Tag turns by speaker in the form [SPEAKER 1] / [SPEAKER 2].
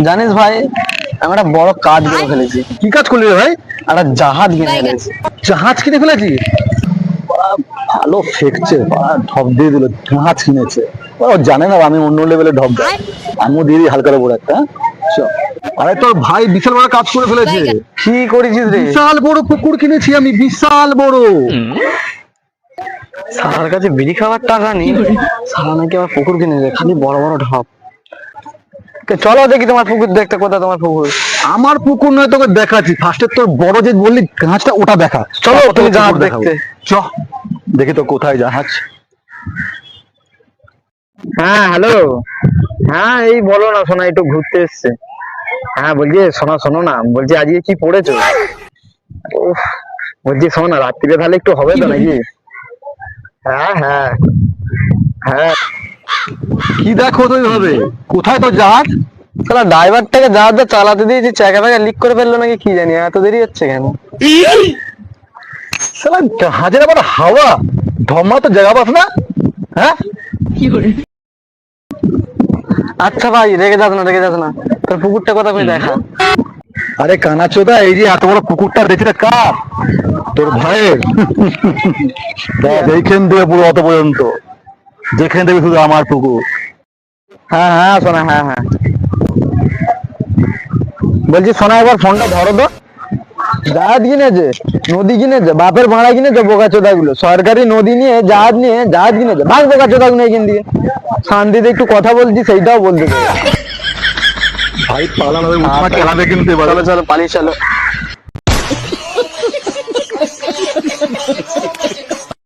[SPEAKER 1] জানিস ভাই, আমি একটা বড় কাজ করে ফেলেছি।
[SPEAKER 2] কি কাজ করলি রে ভাই?
[SPEAKER 1] একটা জাহাজ কিনে ফেলেছি।
[SPEAKER 2] জাহাজ কিনে ফেলেছি? ভালো ফেকছে, ঢপ দিয়ে দিল, জাহাজ কিনেছে। ও জানে না আমি অন্য লেভেলে ঢপ দেয়। আমিও দিয়ে দিই হালকা বড় একটা। আরে তোর ভাই বিশাল বড় কাজ করে ফেলেছে।
[SPEAKER 1] কি করেছিস রে?
[SPEAKER 2] বিশাল বড় পুকুর কিনেছি আমি, বিশাল বড়।
[SPEAKER 1] সারার কাছে বিড়ি খাওয়ার টাকা নেই, সারা নাকি আমার পুকুর কিনেছে, খালি বড় বড় ঢপ। চলো দেখি তোমার পুকুর দেখতে, কোথায় তোমার পুকুর?
[SPEAKER 2] আমার পুকুর নয়, তোকে দেখাচ্ছি। ফার্স্টে তোর বড় যে বললি জাহাজটা, ওটা দেখা।
[SPEAKER 1] চলো
[SPEAKER 2] তারপর
[SPEAKER 1] তুমি
[SPEAKER 2] তোকে
[SPEAKER 1] জাহাজ
[SPEAKER 2] পুকুর দেখাবো।
[SPEAKER 1] দেখতে।
[SPEAKER 2] চ দেখি তো কোথায় জাহাজ।
[SPEAKER 1] হ্যাঁ হ্যালো, হ্যাঁ এই বলো না সোনা, একটু ঘুরতে এসছে। হ্যাঁ বলছি শোনো শোনো না, বলছি আজকে কি পড়েছো? উফ, বলছি শোনো না, রাত্রিরে তাহলে একটু হবে তো নাকি? হ্যাঁ হ্যাঁ হ্যাঁ।
[SPEAKER 2] কি দেখো তুই ভাবে, কোথায় তোর জাহাজ?
[SPEAKER 1] সালা ড্রাইভারটাকে জাহাজটা চালাতে দিয়েছি, চাকা ফাকা লিক করে ফেললো নাকি কি জানি, এত দেরি হচ্ছে কেন?
[SPEAKER 2] সালা জাহাজের আবার হাওয়া, ধমা তো জায়গা পাস না। হ্যাঁ
[SPEAKER 1] আচ্ছা ভাই, রেগে যাস না, রেগে যাস না, তোর পুকুরটা কথা কই দেখা।
[SPEAKER 2] আরে কানাচোদা, এই যে এত বড় পুকুরটা দেখছিস কার? তোর ভাইয়ের। দেখ এইখান থেকে পুরো অত পর্যন্ত, যেখানে দেখবি শুধু আমার পুকুর।
[SPEAKER 1] হ্যাঁ হ্যাঁ শোনা, হ্যাঁ হ্যাঁ বলছি শোনা, একবার ফোনটা ধরো তো। জাহাজ কিনেছে, নদী কিনেছে, বাপের ভাড়া কিনেছে, বোকা চোদা গুলো সরকারি নদী নিয়ে জাহাজ কিনেছে। ভাগ বোকা চোদা গুলো এখান দিয়ে, শান্তিতে একটু কথা বলছি সেইটাও বলতে পারে।
[SPEAKER 2] ভাই পালানো খেলাবে কিন্তু এবার।
[SPEAKER 1] চলো চলো পালিয়ে চলো।